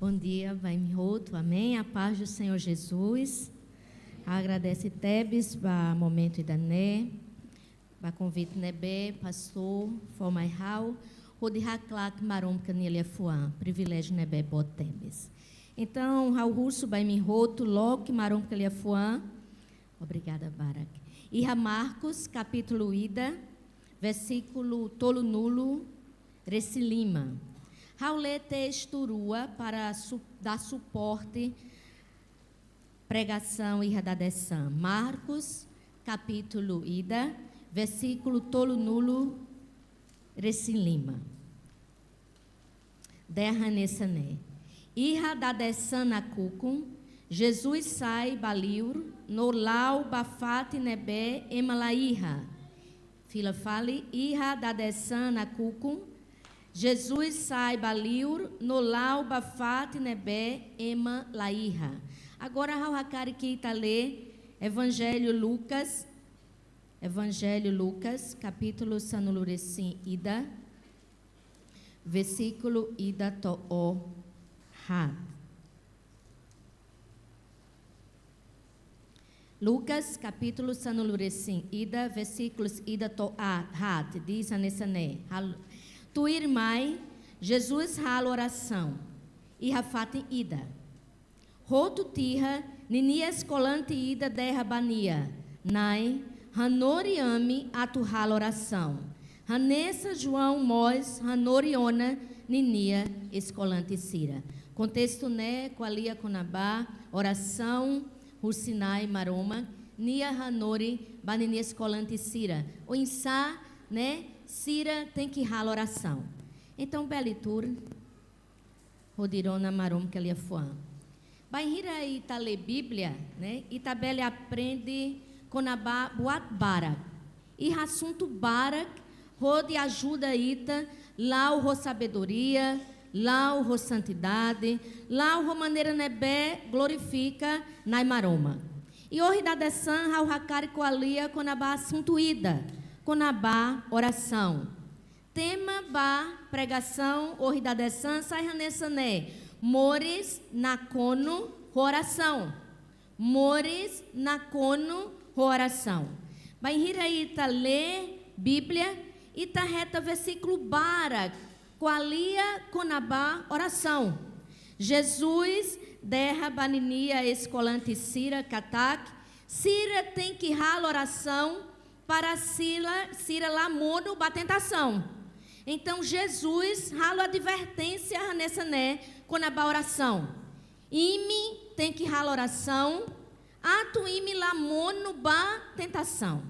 Bom dia, vai me roto, amém? A paz do Senhor Jesus. Agradece Tebes, para momento e dané, para convite nebe, pastor, formai hau, rodi haclac marom canelia fuan, privilégio nebe bot Tebes. Então, hau russo vai me roto, logo marom canelia fuan. Obrigada, Barak. E Marcos, capítulo ida, versículo tolo nulo, recilima. Raulete esturua para dar suporte, pregação e radadeção. Marcos, capítulo ida, versículo tolo nulo, recilima. Derra nessané. Irra dadeção na cucum, Jesus sai baliur, no lau bafate nebe emalairra. Fila fale, irra dadeção na cucum, Jesus sai baliur, no lau bafate nebe emalairra. Agora, Rauhakari que lê Evangelho Lucas, capítulo sanulurecim ida, versículo ida to o had. Lucas, capítulo sanulurecim ida, versículos ida to had, diz a Nessané. Tu irmai, Jesus rala oração, e rafate ida. Roto tirra, nini escolante ida derra bania, nai, hanoriame atu rala oração. Hanessa João Mois, hanoriona, ninia escolante cira. Contexto né, qualia conabá, oração, Rusinai maroma, nia hanori, banini escolante cira. O insá, né, cira tem que rala oração. Então, belitur, rodirona marom que ele fuan. Bairra ita lê Bíblia, né? Itabele aprende conabá buat barak. E assunto barak, rode ajuda ita, lá o sabedoria, lá o santidade, lá o maneira nebe glorifica na maroma. E o da desan hau hakari coalia conabá assunto ida, conabá oração. Tema ba pregação o da desan sai hanesané. Mores na cono oração. Mores na cono oração. Vai rir aí tá lê Bíblia e tá reta versículo barak. Qualia conabá oração. Jesus derra baninia escolante cira catak. Cira tem que rala oração para cira lá mono batentação. Então Jesus rala advertência nessa né conabá oração. Ime tem que rala oração. Atu ime lá mono ba tentação.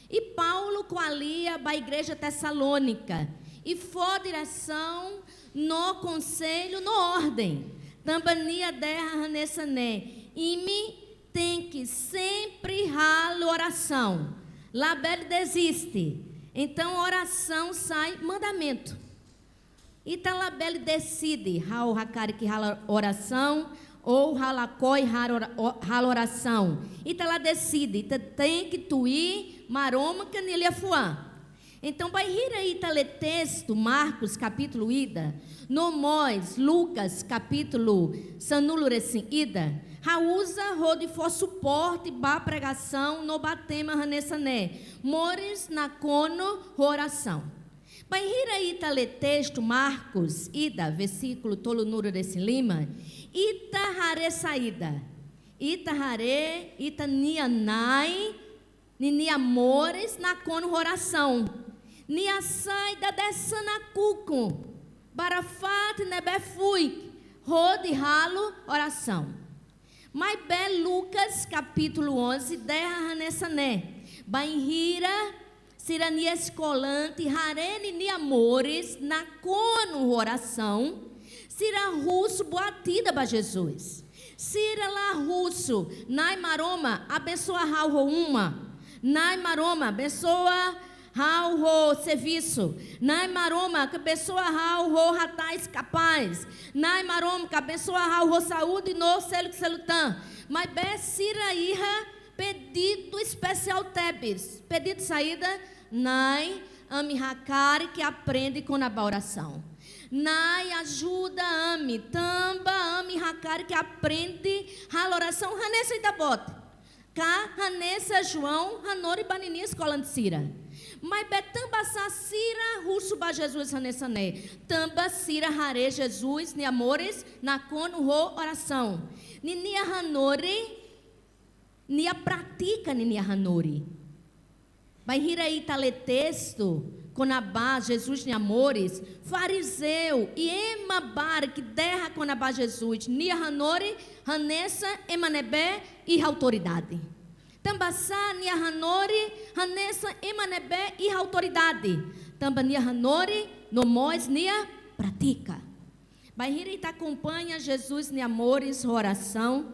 E Paulo coalia ba igreja tessalônica. E for direção no conselho, no ordem. Tambania derra nessa né. Ime tem que sempre rala oração. Label desiste. Então oração sai mandamento. E talabel decide. Rau hakari que rala oração. Ou halakoi rala oração. E tala decide. Tem que tuir maroma canelia fuan. Então, vai rir aí, tá lê texto, Marcos, capítulo ida, no Mois, Lucas, capítulo sanulurecim ida, rausa rode for suporte, ba pregação, no batema ranessané, mores na cono, oração. Vai rir aí, tá lê texto, Marcos, ida, versículo tolo nuro desse lima, itahare saída, itahare, itanianai, nini amores na cono, oração. Nia saída dessa na cuco, barafate nebe fui, rode ralo oração. Mas bem Lucas capítulo 11, derra nessa né, bainhira, sirania escolante, harene ni amores, na cono oração, sira russo boatida ba Jesus, sira lá russo, nai maroma, abençoa rau uma, nai maroma, abençoa Rau ho serviço, nai maroma que pessoa rau ho ratais capaz, nai maroma que pessoa rau ho saúde no selo que selutan, mas be sira irra pedido especial Tebes, pedido de saída, nai ame hakari que aprende com a oração. Nai ajuda ame, tamba hakar que aprende a oração hanessa itabot. Ka hanessa João hanori banini escola de Sira. Mas betamba sira russo ba Jesus hanessa né. Tamba sira hare Jesus ni amores na kono ho oração. Ninia hanori nia pratica ninia hanori. Vai rir aí tale texto Conabá, Jesus nem amores, fariseu e emabar que derra Conabá Jesus, nia hanori, hanessa, emanebé e autoridade. Tambassá, nia hanori, hanessa, emanebé e autoridade. Tamba nia hanori, nomós, nia pratica. Bahira ita acompanha Jesus nem amores, oração.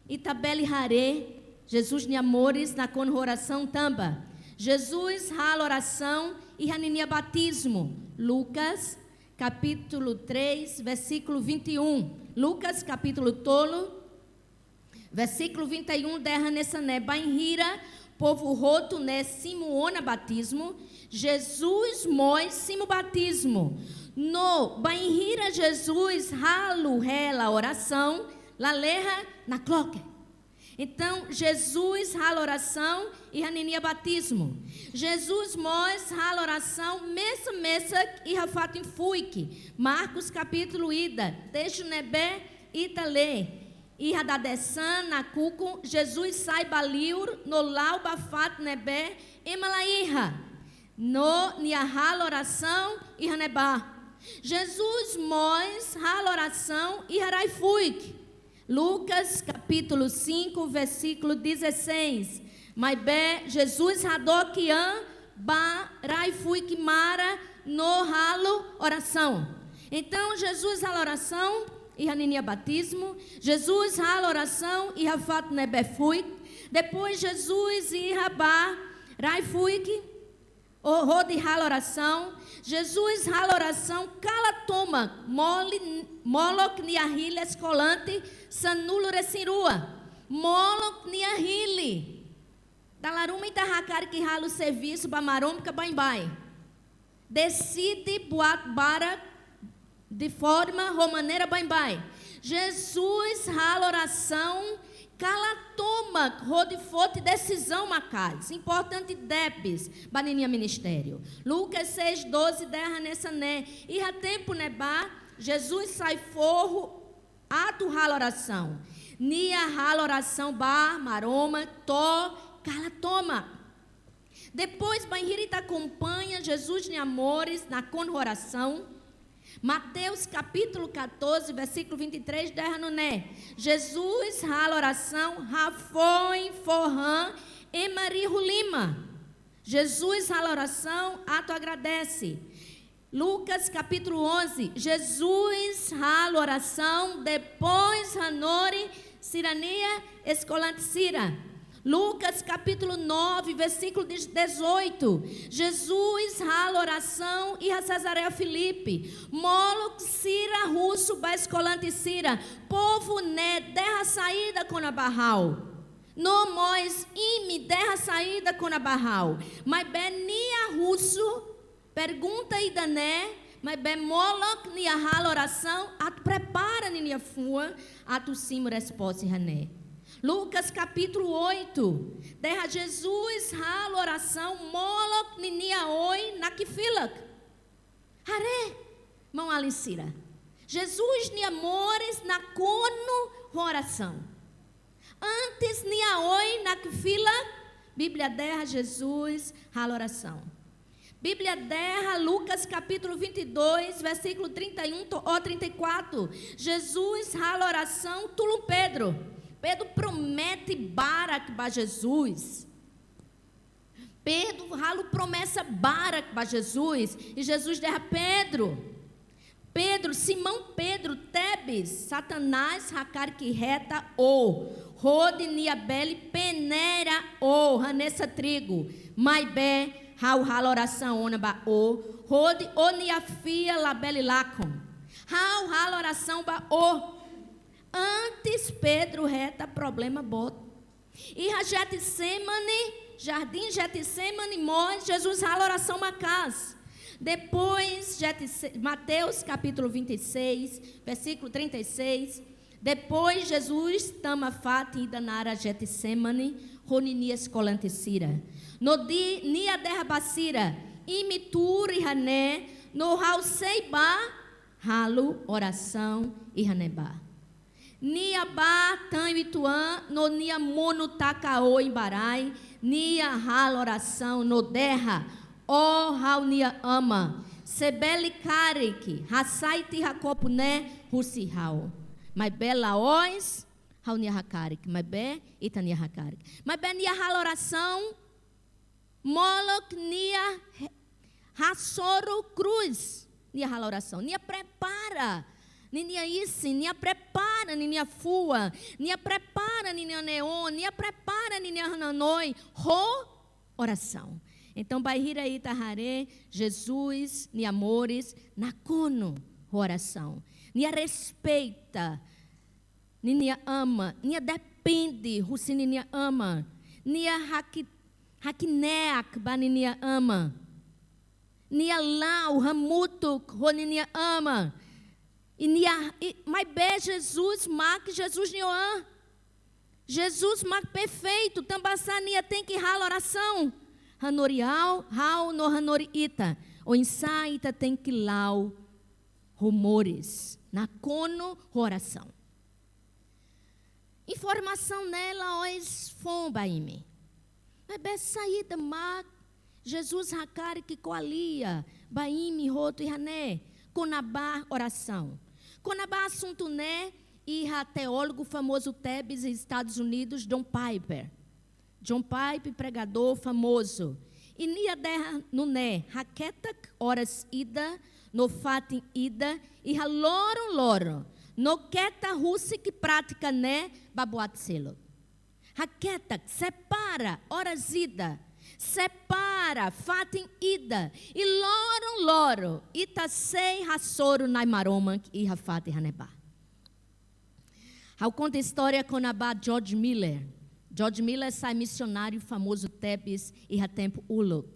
Itabeli hare, Jesus nem amores, na con oração tamba. Jesus rala oração e raninia batismo. Lucas, capítulo 3, versículo 21. Lucas, capítulo tolo, versículo 21, derra nessa né, bainhira, povo roto né, simuona batismo. Jesus mois simo batismo. No bainhira Jesus ralo rela oração, la lerra na cloque. Então, Jesus rala oração e raninia batismo. Jesus mos rala oração, messa e rafato em fuique. Marcos capítulo ida, deixo nebe itale. E radadessan na cuco, Jesus sai baliur, no lau bafat nebe, emalaíra. No nia rala oração e ranebá. Jesus mos rala oração e harai fuique. Lucas capítulo 5, versículo 16. Mas Jesus radoquian ba rai fui que mara no ralo oração. Então Jesus rala oração e raninia batismo. Jesus rala oração e rafato nebe fui. Depois Jesus e rabá rai fui que o rode rala oração. Jesus rala oração, cala toma, molok niahile escolante, sanulo resirua, molok niahile. Dalaruma itahakar que rala o serviço, bamarom kabaibai. Decide boat bara de forma romaneira baibai. Jesus rala oração, cala toma, rode fote decisão macais. Importante debes, banininha ministério. Lucas 6, 12, derra nessa né. E a tempo nebá, Jesus sai forro, ato rala oração. Nia rala oração, bar, maroma, to, cala toma. Depois, banhirita acompanha Jesus em amores, na oração. Mateus capítulo 14, versículo 23, derra no né. Jesus rala oração, rafoi, forran, emari rulima. Jesus rala oração, ato agradece. Lucas capítulo 11, Jesus rala oração, depois ranori, cirania, escolante cira. Lucas capítulo 9, versículo 18. Jesus rala oração e a Cesareia Filipe. Moloc Cira russo baescolante Cira. Povo né derra saída com a barral. No mois ime derra saída com a barral. Mas benia russo pergunta e dané. Mas bem Moloc nia rala oração. Ato prepara nia fua. Ato simo resposta rané. Lucas capítulo 8. Derra Jesus rala oração. Moloc ninia oi na kifilak. Hare. Mão alicira. Jesus ni amores na cono oração. Antes nia oi na kifilak. Bíblia derra Jesus rala oração. Bíblia derra Lucas capítulo 22, versículo 31 ou 34. Jesus rala oração. Tulum Pedro. Pedro promete barak para Jesus. Pedro rala promessa barak para Jesus. E Jesus derra Pedro. Pedro, Simão Pedro, Tebes, Satanás, Hakar que reta ou Rode niabele penera ou Ranessa trigo. Maibé, rau rala oração ona ba o Rode oniafia labele lacom. Rau rala oração ba o. Antes Pedro reta problema bota. E a Getsemane, jardim Getsemane, morre, Jesus rala oração macás. Depois, Mateus capítulo 26, versículo 36. Depois Jesus tama fati ida nara Getsemane, Roninias colantecira. No dia derrabacira, imituri hané, no hau seiba, halo oração e haneba. Nia ba tan ituan, no nia mono takao embarai, nia halo oração no derra, o hau nia ama, sebeli karik, hasaiti hakopune, husi hau. Mas bela ois, hau nia hakarik, mas be itania hakarik. Mas be nia halo oração, molok nia hasoro cruz, nia halo oração, nia prepara. Nia isso, nia prepara, nia fua, nia prepara, nia neon, nia prepara, nia nanoi, oração. Então, baihira itahare, Jesus, nia amores, nacono, oração. Nia respeita, nia ama, nia depende, rusini nia ama, nia hakineak, bani nia ama, nia lau, hamutuk, roni nia ama. Mas bem, Jesus marca Jesus nioan. Jesus marca perfeito. Tambassania tem que rala oração. Hanorial, hau no hanoriita. O insaita tem que lau rumores. Na cono oração. Informação nela ois fom baime. Mas bem saída marca Jesus hakari que coalia baime roto e hané. Conabá oração. Conabá assunto né e teólogo famoso Tebes nos Estados Unidos, John Piper. John Piper, pregador famoso. E nia derra no né, haketak horas ida, no fatin ida e loro. No keta russik prática né, babuat selo. Haketak separa horas ida. Separa, fatem ida, e loro, itasei rassoro naimaroma e rafate haneba. Ao conta a história com Abba George Miller. George Miller sai missionário famoso Tebes e a tempo Uluk.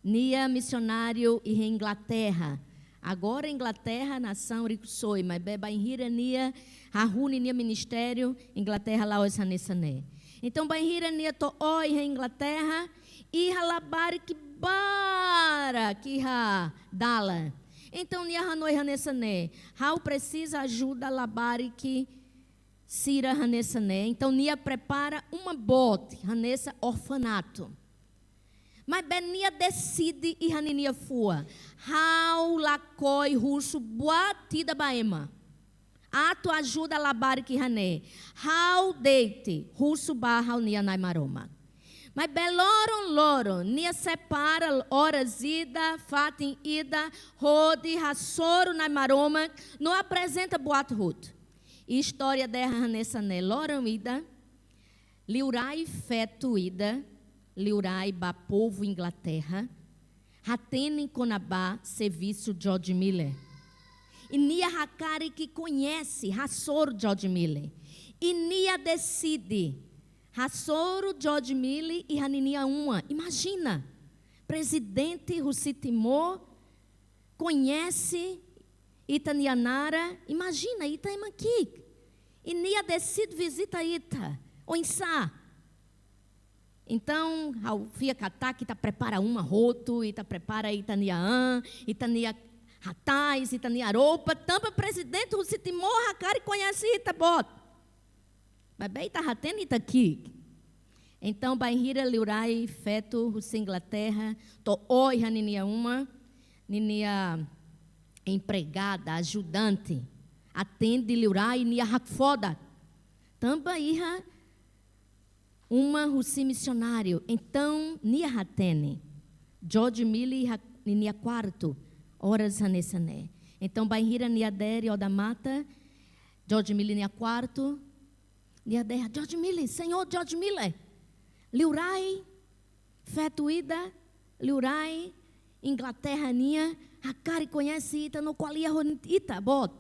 Nia missionário e Inglaterra. Agora Inglaterra, nação ricsoi, mas beba em hira nia, rahuni nia ministério, Inglaterra lá os hanesané. Então bainhira nia to oi Inglaterra, e halabari que bara que ha dala. Então nia hanoi hanesané. Hau precisa ajuda labari que sira hanesané. Então nia prepara uma bote hanesa orfanato. Mas ben nia decide e haninia fua. Hau lacoi russo boatida baema. Ato ajuda labari que hané. Hau deite russo barra nia naimaroma. Mas loro, nia separa horas ida, fatem ida, rode, rassoro na maroma, não apresenta boato ruto. História derra nessa né, loram ida, liurai feto ida, liurai ba povo Inglaterra, ratene conabá serviço George Miller. E nia hakari que conhece, rassoro George Miller. E nia decide, Hassoro, George Miller e Haninia uma. Imagina, presidente Russitimor conhece Itanianara. Imagina, Ita aqui. E Nia decide visita Ita, ou Insá. Então, ao Fia Kataki, Ita prepara uma roto, Ita prepara Itaniaan, Itania Ratais, Itania roupa. Tampa presidente Russitimor, Hakari conhece Ita bota. Mas bem, está ratendo Ita aqui. Então, bainhira liurai feto Russi Inglaterra, to oi haninia uma, ninia empregada, ajudante, atende liurai nia hakfoda. Tamba iha uma Russi missionário. Então, nia hatene. George Miller nia quarto, horas hanesané. Então, bainhira nia deri odamata, George Miller nia quarto, nia derra, George Miller, Senhor George Miller. Liurai, fetuída, liurai, Inglaterra, nia, hakari conhece ita, no qual ia ita, bot.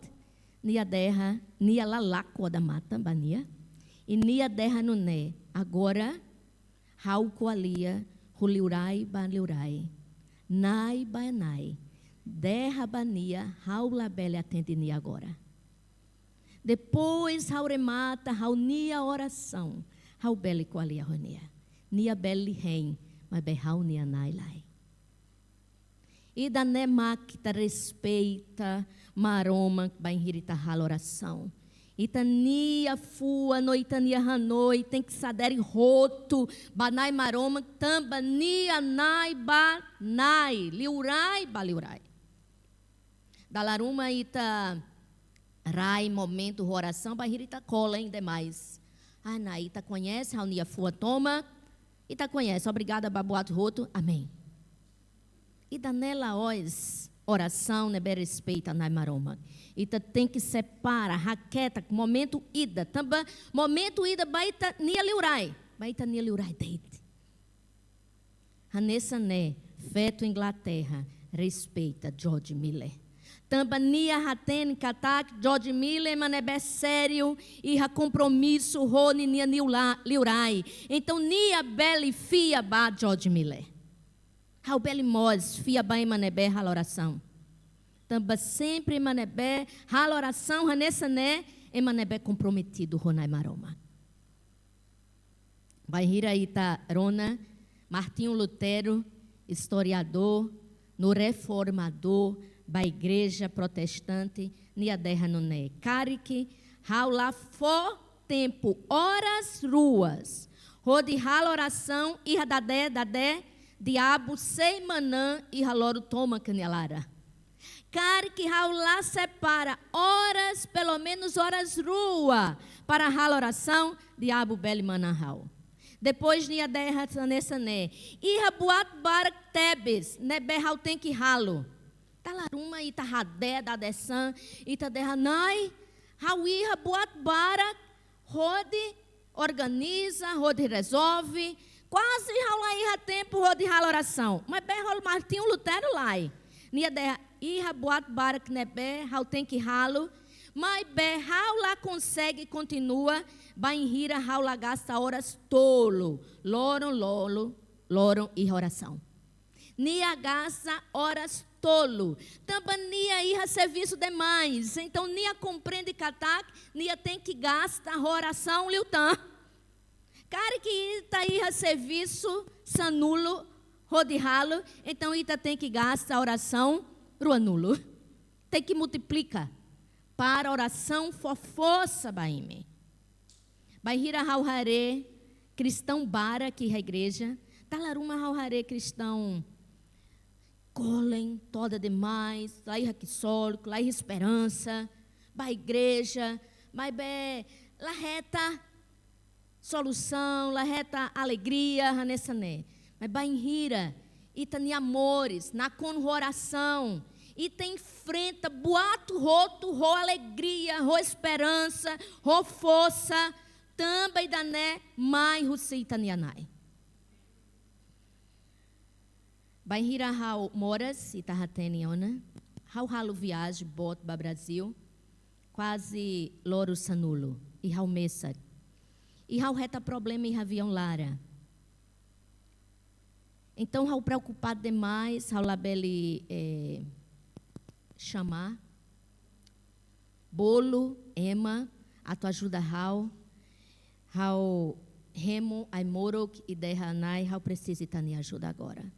Nia derra, nia lalaco da mata, bania, e nia derra no né. Agora, hau qualia, hu liurai, ban liurai, nai, banai, derrabania, haulabele atende agora. Depois, hauremata, haunia oração, haubele qualia ronia, nia beli rein, mas be haunia nailai. E da nemakta respeita, maroma, bainhirita hal oração. Itania fua, noitania hanoi, tem que sadere roto, banai maroma, tamba, nia, nai, ba, nai, liurai, baliurai. Dalaruma ita rai, momento, oração, bahirita cola, hein, demais. Ah, na ita conhece, raunia fua, toma, ita conhece, obrigada, babuato roto, amém. E danela ois, oração, nebe respeita, nai maroma. Ita tem que separar, raqueta, momento ida, também, momento ida, baita nia liurai deite. Hanessa né, feto Inglaterra, respeita George Miller. Também nia haten katak, George Miller, manebé sério, e ha compromisso, roni nia liurai. Então, nia beli fia ba George Miller. Hau beli mos, fia ba manebé hal oração. Também sempre manebé, hal oração, hanessa né, e manebé comprometido, ronai maroma. Bahira ita rona, Martinho Lutero, historiador, no reformador, da igreja protestante, nia derra no né. Carique, hal lá for tempo, horas ruas, rode hal oração, irra dadé, diabo, sei manã, irra loro toma canelara. Cara que lá separa horas, pelo menos horas rua, para a oração, diabo beli manahau. Depois nia derra nessa né. Iha buat barak tebes, nebe hau tem que ralo. Talaruma ita radé da desan, ita derra nai, hau iha buat barak, rode, organiza, rode resolve, quase hau lá iha tempo, rode hal oração. Mas bem rolo Martinho Lutero lá. Nia derra iha buat barak nebe, hau tem que ralo, mas be hau lá consegue continua, bainhira hau lá gasta horas tolo, loron e oração. Nia gasta horas tolo, também nia iha serviço demais, então nia compreende catak, nia tem que gastar oração liutan. Cara que ita iha serviço sanulo, rodirralo, então ita tem que gastar oração ruanulo. Tem que multiplicar para oração força baime. Baihira hauhare cristão bara que a igreja, talaruma hauhare cristão colhem toda demais, lá irra que sol, lá irra esperança, ba igreja, mas be lá reta solução, lá reta alegria, nessa né. Mas bainhira, e tem amores, na oração, e tem enfrenta, boato, roto, ro alegria, ro esperança, ro força, também dané, mai rucita nianai. Bainhira hau moras, itahateniona, hau halo viagem, bot ba Brasil, quase loro sanulo, e hau mesa, e hau reta problema e avião lara. Então, hau preocupado demais, hau labele chamar, bolo, ema, a tua ajuda hau remo, ai morok e derranai, hau precisa estar me ajuda agora.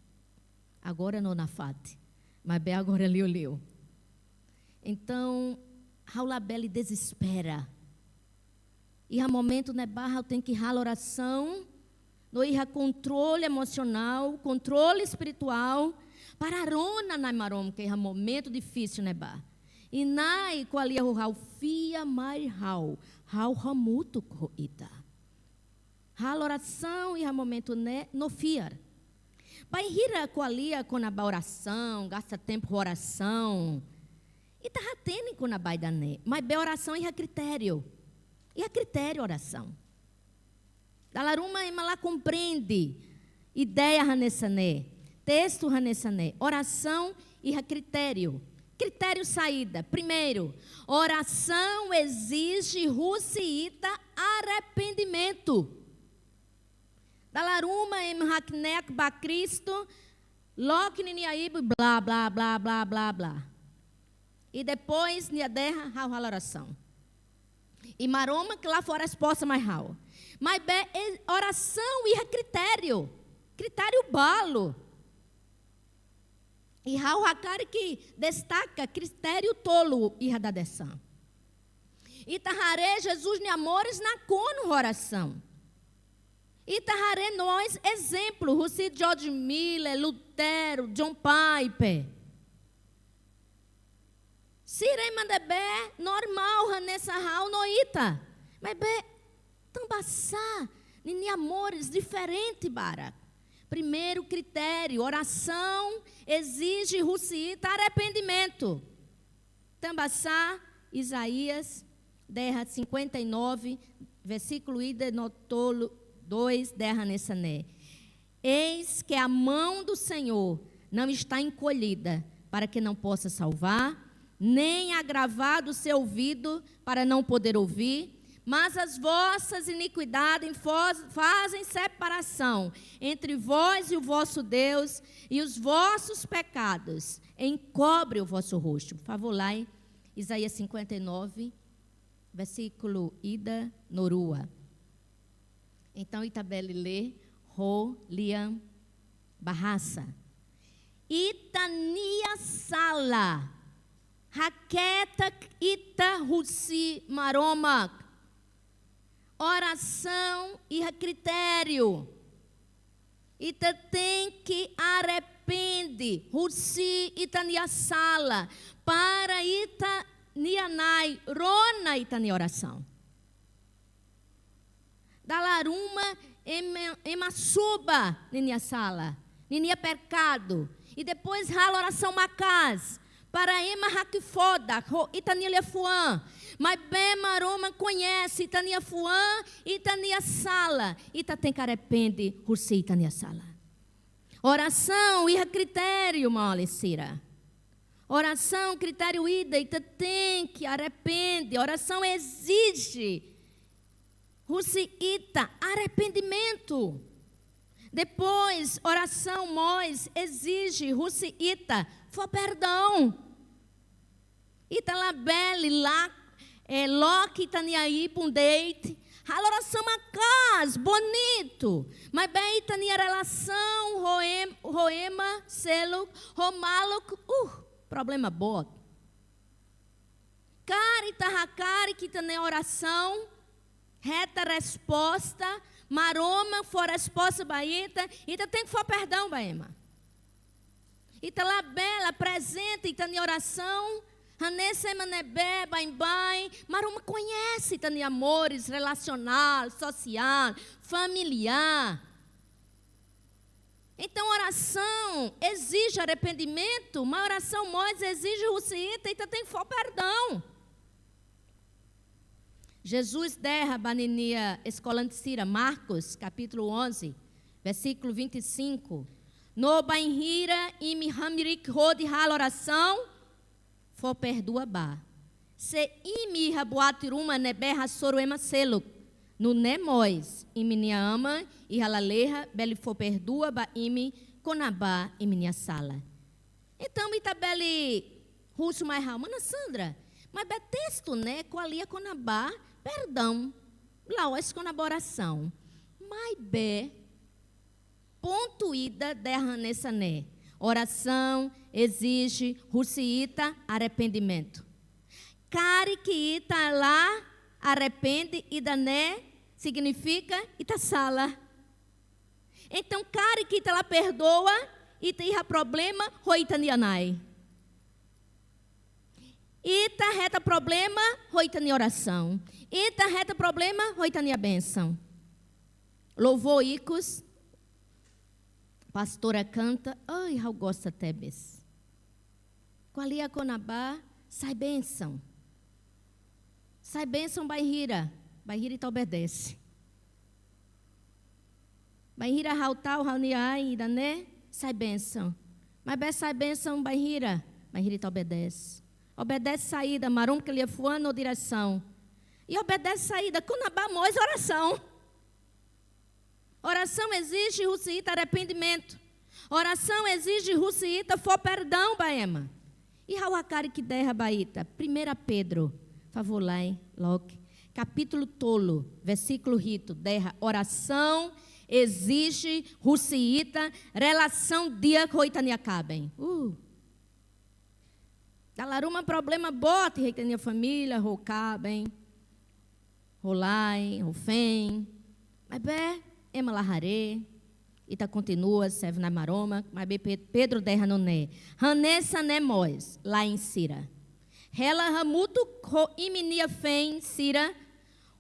Agora não na fate, mas bem agora liu. Então, hau labele desespera. E há momento na barra tem que ir oração, no ir controle emocional, controle espiritual, para rona na marom que é momento difícil né ba. E nai qualia o hau fia mai hau hamuto coita. Hal oração e há momento né no fiar. Vai rir qualia com a oração, gasta tempo com oração. E tá tendo com a baidané, mas be oração e a critério. E a critério oração. Dalaruma e malá compreende ideia hanessané, texto hanessané, oração e a critério. Critério saída. Primeiro, oração exige ruciita arrependimento. Dalaruma em haknek ba Cristo Loki niniaí, blá, blá, blá, blá, blá, blá. E depois, nia derra, a oração. E maroma, que lá fora a resposta mais rau. Mas oração e critério. Critério balo. E rau hakari que destaca critério tolo e radadeção. E taharé Jesus ne amores na cono oração. E taharé nós exemplo. Russi George Miller, Lutero, John Piper. Sirei mandebé normal nessa rau noita. Mas be tambaçá, nini amores diferente bara. Primeiro critério, oração exige russiita arrependimento. Tambaçá, Isaías 59, versículo ida no tolo 2, derra nessa né. Eis que a mão do Senhor não está encolhida para que não possa salvar, nem agravado o seu ouvido para não poder ouvir, mas as vossas iniquidades fazem separação entre vós e o vosso Deus, e os vossos pecados encobrem o vosso rosto. Por favor, lá em Isaías 59, versículo ida norua. Então, Itabeli lê, Ro, Liam, Barraça. Itania Sala, Raqueta, Ita, Russi, Maroma. Oração e critério. Ita tem que arrepende. Russi, Itania Sala. Para Ita, Nianai, Rona, Itania oração. Dalaruma, Emassuba, Ninia Sala. Ninia pecado. E depois rala oração macaz. Para Ema Hakifoda, Itania Fuan. Mas bem maroma conhece Itania Fuan, Itania Sala. Ita tem que arrepende, Russi, Itania Sala. Oração e critério, Malecira. Oração, critério ida, Ita tem que arrepende. Oração exige, Russi, Ita, arrependimento. Depois, oração, Mois, exige, Russi, Ita, for perdão. Italabele, lá, Loki, Itaniaí, Pundeite. A oração macaz, bonito. Mas bem, Itania relação, Roema, Selo, Romalok, problema bom. Cari, Tahakari, que Itania oração, reta resposta, maroma, for resposta, baita, Ita tem que for perdão, baema. Italabela, presente, Itania oração, Hanesse manebé, baim, maroma conhece, Itania amores, relacional, social, familiar. Então, oração exige arrependimento, mas oração Moisés exige russiita, Ita tem que for perdão. Jesus derra baninia escolanticira, Marcos, capítulo 11, versículo 25. No bainhira imi hamirik rode hala oração, for perdoa ba. Se imi rabuatiruma neberra soroema selo, no nemois, imi niama e halaleha, beli for perdoa ba imi conabá imi nia sala. Então, itabeli russo mais ramana Sandra, mas é texto, né, coalia conabá, perdão, lá o esconaboração. Mas be ponto ida derra nessa né. Oração exige russiita arrependimento. Cari que ita lá arrepende ida né significa ita sala. Então cari que ita lá perdoa ita iha problema roita nianai. Ita reta problema roita ni oração. Ita reta problema roita ni a bênção. Louvou icos. Pastora canta, ai, eu gosto até bes. Qualia conabá, sai bênção. Sai bênção, bairrira. Bairrira te obedece. Bairrira rautal, rauniai, né? Sai bênção. Mas bem sai bênção, bairrira. Bairrira te obedece. Obedece saída, marum que lhe fuano direção. E obedece saída, conabá, mois, oração. Oração exige russiita arrependimento. Oração exige ruciita, for perdão, baema. E hauacari que derra baita. 1 Pedro, favor lá, logo. Capítulo tolo, versículo rito, derra. Oração exige ruciita, relação dia coitania cabem. Dalaruma problema bote, reitania família, ro cabem. Rolai, rofem. Mas bem, ema laharé. Ita continua, serve na maroma, mas bem Pedro derra no né. Hanessa né mois, lá em Sira. Hela ramuto ro iminia fem Sira.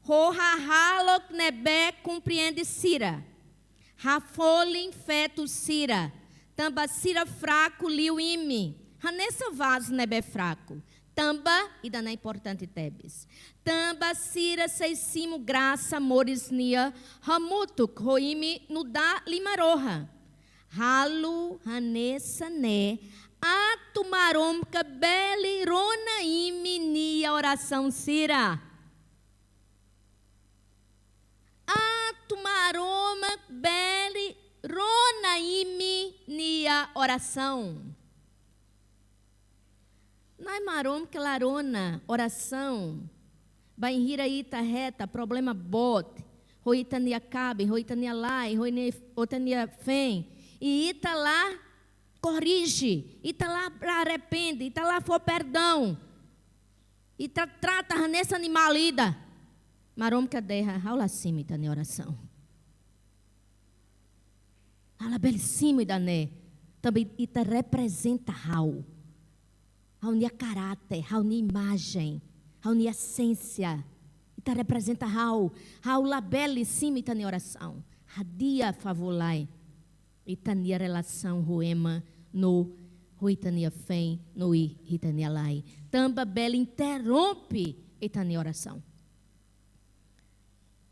Ro hahalok nebe compreende Sira. Rafolin feto Sira. Tamba Sira fraco liu imi. Hanessa vaso nebe fraco. Tamba, e daná importante tebes. Tamba, sira, seisimo, graça, amores, nia, hamutuk, roime, nudá, limaroha. Halu, hanessa, né, atumaromka, beli, rona, imi, nia, oração, sira. Atumaroma, beli, rona, imi, nia, oração. Nai marom que larona, oração, bainhira ita reta, problema bote, roita nia cabe, roita nia lai, roita nia fem, e ita lá corrige, ita lá arrepende, ita lá for perdão, ita trata nessa animalida, marom que derra, aula cima ita nia oração, aula belíssimo ita né, também ita representa hau. Raunia caráter, raunia imagem, raunia essência. Ita representa rau labele cima ita oração. Radia favolai. Ita nia relação roema no ruitania fém, no irritania lai. Tamba bela interrompe ita oração.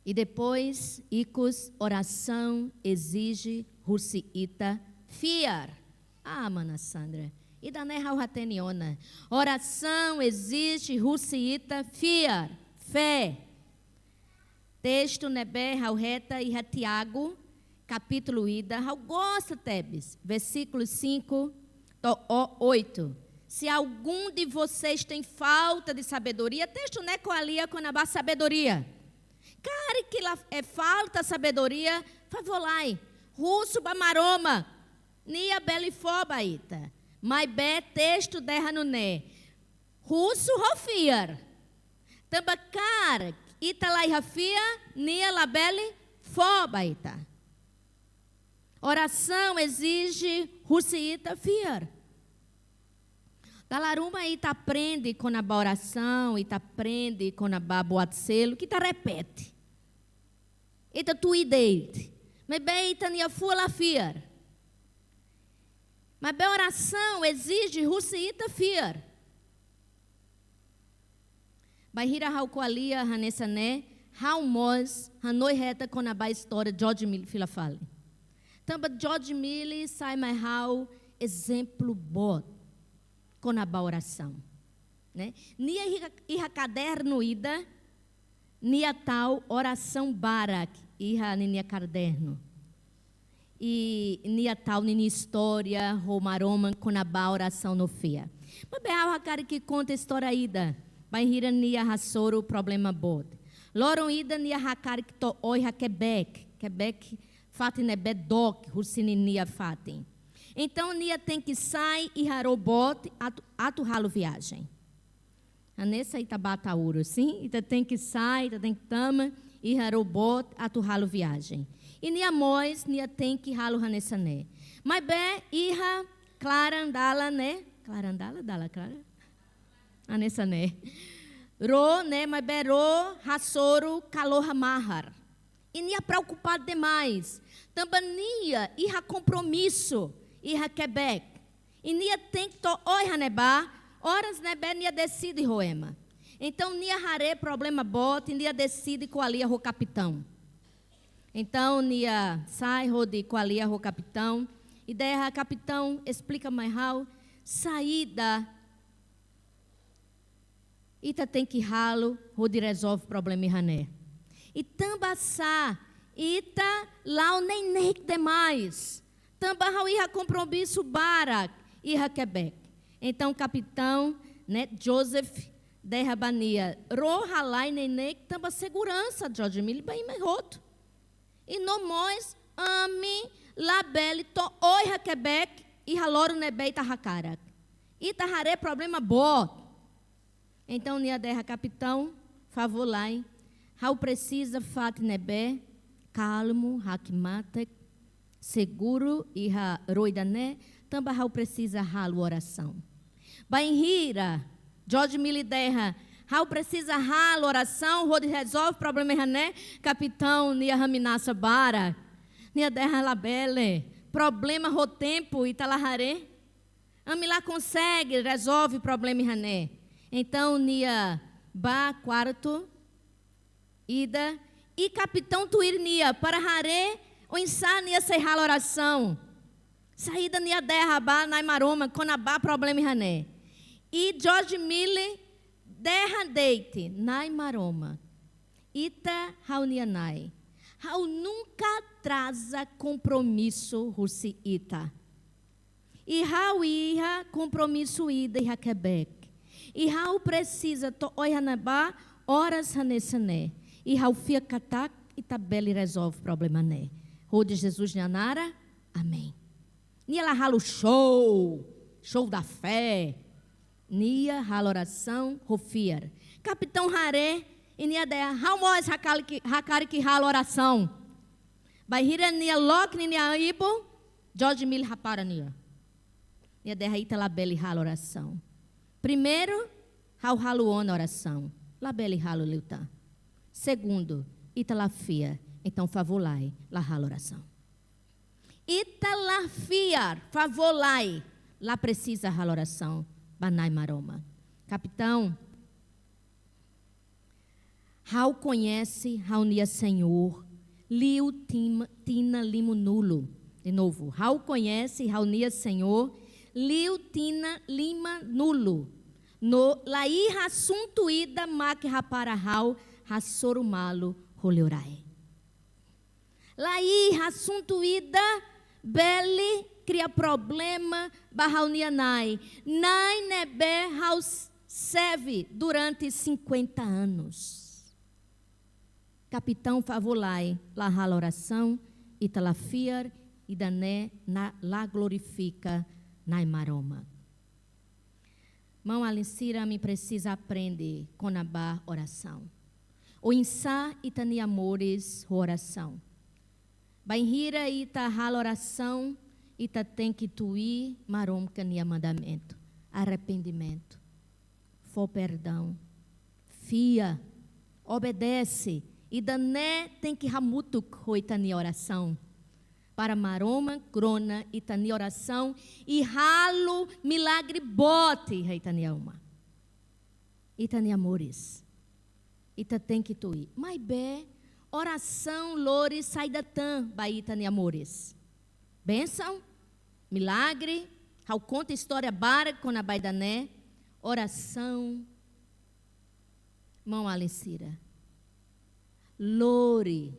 E depois, icos, oração exige ruciita fiar. Ah, mana Sandra. E da rateniona. Oração existe ruciita fiar, fé. Texto nebe reta e Tiago, capítulo ida, gosta tebes, versículo 5 to 8. Se algum de vocês tem falta de sabedoria, texto né coalia com a sabedoria. Cara que lá é falta sabedoria, favolai. Russo bamaroma, nia belifoba ita. Mas bé texto derra no né. Russo rofiar. Tambacar italai rafia nia labele foba ita. Oração exige russiita fiar. Dalaruma ita aprende com a oração, ita aprende com a boatselo, que ita repete. Ita tuideite. Mas bé ita nia fula fiar. Mas a oração exige ruciita fiar. Bahira haucoalia hanesané, haumos, hanoi reta com a história de George Mille filafale. Tamba George Mille sai mais hau exemplo bom com a oração. Né? Nia iha caderno ida, nia tal oração barak, iha nia caderno. E nia tal nia história romaroma com a oração no fia. Mas bem a cara que conta a história ida, vai rir nia rassoro problema bot. Loron ida nia hakar que to oi ha Quebec fatin é bedok hursini nia fatin. Então nia tem que sair e harobot atu ralo viagem. Anessa itabata ouro, sim? Ita tem que sair, ita tem que tama e harobot atu ralo viagem. E nia mois, nia tem que ralo hanesané. Mas bem, iha clara andala, né? Clara andala, dala clara. Hanesané. Ro, né? Mas bem, ro, rassoro, calor mahar. E nia preocupado demais. Também nia, iha compromisso, iha Quebec. E nia tem que to oi haneba, horas nebe nia decide roema. Então nia hare problema bote, nia decide coalia ro capitão. Então, nia sai, rode coalia, ro capitão. E daí, capitão explica mais how saída. Ita tem que ralo, rode resolve o problema rané. E tambaçá, ita lá o nem demais. Também há compromisso Barak e Quebec. Então, capitão, né, Joseph de Rabania, Rohalai Nenek, também segurança, George Mille, bem meroto. E no mais, Ami, Labelle, to oi Quebec e Haloro Nebei Tahakarak. E Tahare problema bom. Então, Nia Derra, capitão, favor lá, Hau precisa fat nebe, calmo, hakmatek, seguro e ha roidané, também Hau precisa halo oração. Bainhira, George Mille Derra, Hau precisa halo oração, Rode resolve problema né, capitão Nia Raminassa Bara, Nia Derra Labelle, problema ro tempo e talahare, Amilá consegue, resolve problema né. Então, Nia Ba quarto, Ida, e capitão Tuir Nia, para Hare, o insá Nia serral oração. Saída Nia Derra Ba, Nai Maroma, Conabá, problema Hané. E George Mille, Derra Deite, Nai Maroma. Ita Raunia Nai. Rau nunca atrasa compromisso, Russi Ita. E Rau ia compromisso Ida e Quebec. E Rau precisa, to oihanabá, horas hanessané. E Rau fia catak e tabela e resolve o problema né. Rode Jesus Nhanara, amém. Nia lá ralo show da fé. Nia ralo oração, rofiar. Capitão Haré, e Nia dea, Rau moes hakari que ralo oração. Baihira Nia lok Nia ibo, George Mille rapara Nia. Nia dea ita labela e ralo oração. Primeiro, Rau ralo ona oração. Labela e ralo liutan. Segundo, italafia, então favolai, la rala oração. Italafiar, favolai, lá precisa rala oração, banai maroma. Capitão, Rau conhece, Raunia Senhor, liu tina limo nulo. De novo, Rau conhece, Raunia Senhor, liu tina lima nulo. No lai assunto ida mak rapara Rau, Rassoro malo, roleorai. Lai, assunto ida, beli, cria problema, barraunianai. Nai nebe, haus serve durante 50 anos. Capitão favolai, la rala oração, italafiar, e dané, la glorifica, nai maroma. Mão alincira, me precisa aprender, conabá oração. O insá itani amores oração. Bainhira ita rala oração, ita tem que tuir marom cania mandamento. Arrependimento. For perdão. Fia. Obedece. E dané tem que ramutuk hoitani oração. Para maroma, grona, itani oração. E ralo milagre bote, itani alma. Itani amores. Ita tem que tuir. Mas bem, oração, lores, sai da tan, baita ne amores. Bênção, milagre, ao conta história bara com a baidané, oração, mão alicira. Lore,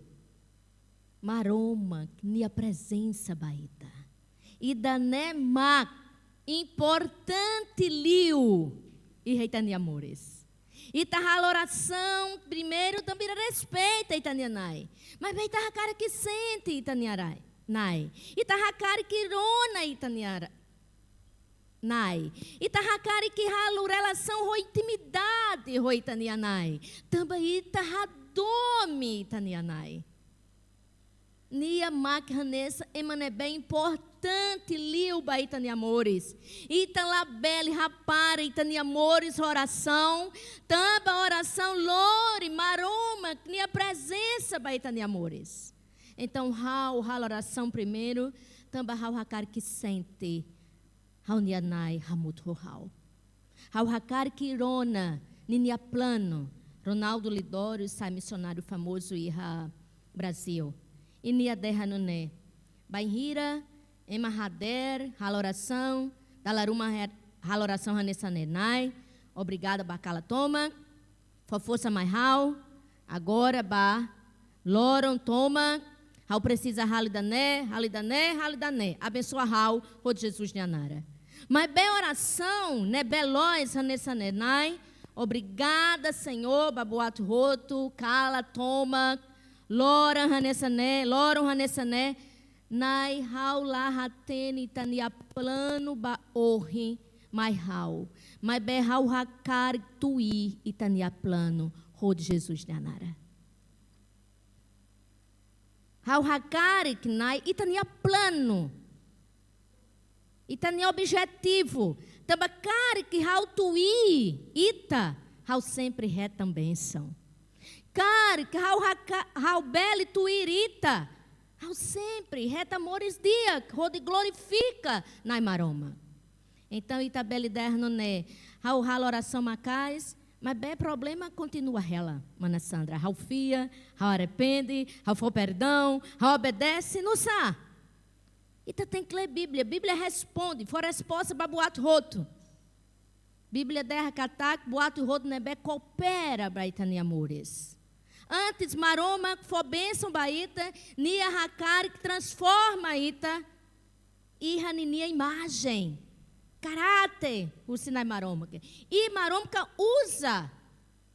maroma, nia presença baita. E dané mac, importante liu, e reita ne amores. E a oração, primeiro, também respeita Itanianai. Mas vai estar a cara que sente Itaniarai. Nai. E tá a cara que rona Itaniarai. Nai. E tá a cara que halo relação ro intimidade ro Itanianai. Também tá a dome Itanianai. Nia macanessa emane bem importante liu baitani amores. Ita labele rapara itani amores oração. Tamba oração lore maroma nia presença baitani amores. Então hal oração primeiro. Tamba hal hakar que sente. Hal nianai hamut hal. Hal hakar que irona ninia plano. Ronaldo Lidório sai missionário famoso irra Brasil. E nia derra no né. Bainhira, ema rader, haloração, dalaruma haloração hanessanenai. Obrigada, bacala toma. Força mais hal. Agora ba, loron toma. Hau precisa halidané. Abençoa hau, o de Jesus Nianara. Mas bem oração, né, belóis, nessa nenai. Obrigada, Senhor, babuato roto, cala, toma, loram nessa né. Nai hau lá hatene tania plano ba orri, mai hau. Mas bem hau hakar tui itania plano, o de Jesus Nianara. Hau hakar nai itania plano. Itania objetivo. Tabacari que hau tui ita, hau sempre retam benção. Cari que hau beli tuirita, hau sempre reta amores dia, rode glorifica na maroma. Então ita beli derno né, hau oração macais, mas bem problema continua ela, mana Sandra. Hau fia, hau arrepende, hau for perdão, hau obedece, não sa. Ita tem que ler Bíblia. Bíblia responde. For resposta para boato roto. Bíblia derra catac, boato roto nebe coopera para itani amores. Antes maroma for bênção baita, nia hakar que transforma ita e raninia imagem, caráter, o sinai maroma. E maroma usa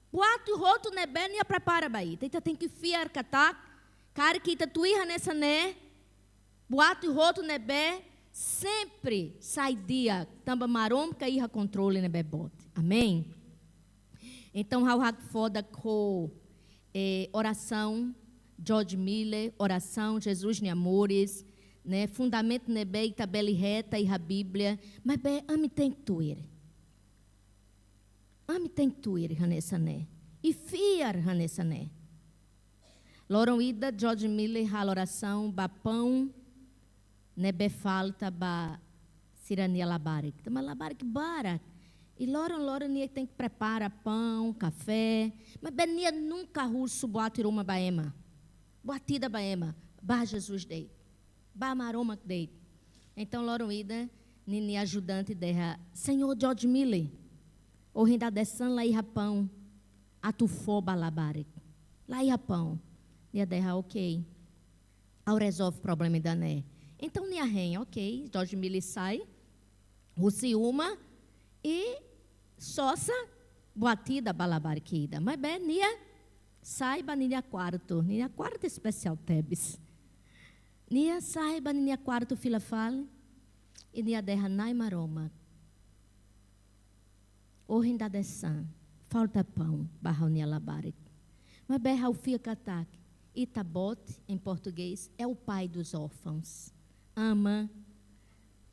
boato roto nebe nia prepara baita. Ita tem que fiar catac, cara que ita tuiha nessa né. Boato e roto nebe sempre sai dia tamba marom que ia controle nebe bote. Amém. Então hau foda com oração George Miller, oração Jesus ne amores, né? Fundamento nebe e tabeli reta e a Bíblia, mas be ame tem tuir. Ame tem tuir hanessa né. E fiar hanessa né. Loron ida George Miller a oração bapão nebe falta ba sirania labarik. Mas labarik barak. E loron nia tem que preparar pão, café. Mas benia nunca russo boato iruma baema. Boatida baema. Ba Jesus dei. Ba maroma dei. Então loron ida nini ajudante derra Senhor George Miller. O renda dessan lá irra pão. Atufo balabarik. Lá irra pão. Nia derra ok. Ao resolve o problema da né. Então, nia renha, ok, George Miller sai, Russiuma e sossa, boatida, balabarquida. Mas bem, nia saiba, nia quarto especial tebes. Nia saiba, nia quarto fila fale, e nia derra nai maroma. O renda dessan, falta pão, barra nia labarik. Mas bem, Ralfia Katak, Itabote, em português, é o pai dos órfãos. Ama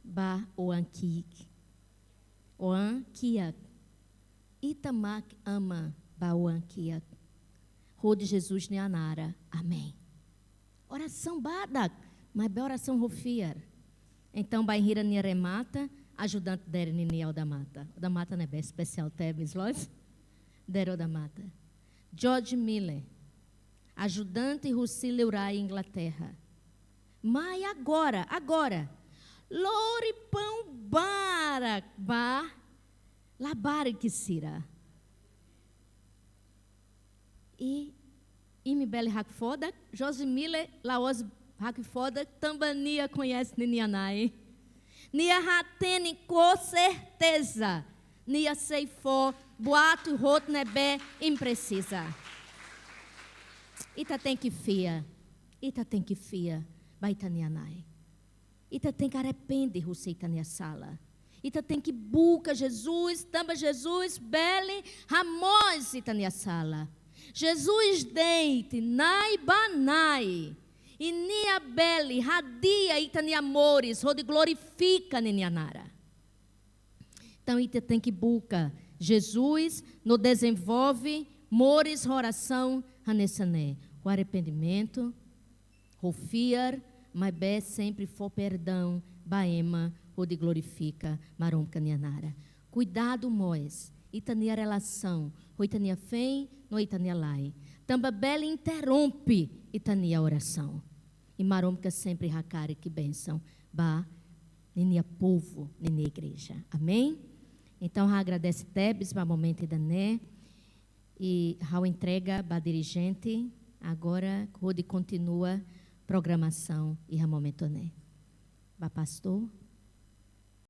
ba oankiak. Oankiak. Itamak ama ba oankiak. Rode Jesus Nianara. Amém. Oração badak, mas bem oração rofiar. Então bairra nia remata, ajudante der niniel da mata. O da mata não é bem especial tebes lois. Der o da mata. George Miller, ajudante Russi Leurai, Inglaterra. Mas agora, loripão barak, labarik sira. E me bele hakfoda, Josimile laos hakfoda, tambania conhece ninianai. Nia hatene com certeza, nia seifo, boato rot nebe imprecisa. Ita tem que fia. Baitanianai. Ita tem que arrepender, Ruseitania sala. Ita tem que buca Jesus, tamba Jesus, bele, ramos itania sala. Jesus deite, nai banai. E nia bele, radia itania amores, rode glorifica ninianara. Então ita tem que buca Jesus, no desenvolve, mores, oração, hanessané. O arrependimento, rofiar, mas bé sempre for perdão, baema, ou de glorifica, marom canianara. Cuidado, moes, itania relação, ou itania fém, no itania lai. Tamba bela interrompe, itania oração. E marom que sempre hakare que benção, ba, ninia povo, ninia igreja. Amém? Então, agradece Tebes, para o momento da né, e a entrega, ba dirigente. Agora, Rode continua programação e momento né. Ba pastor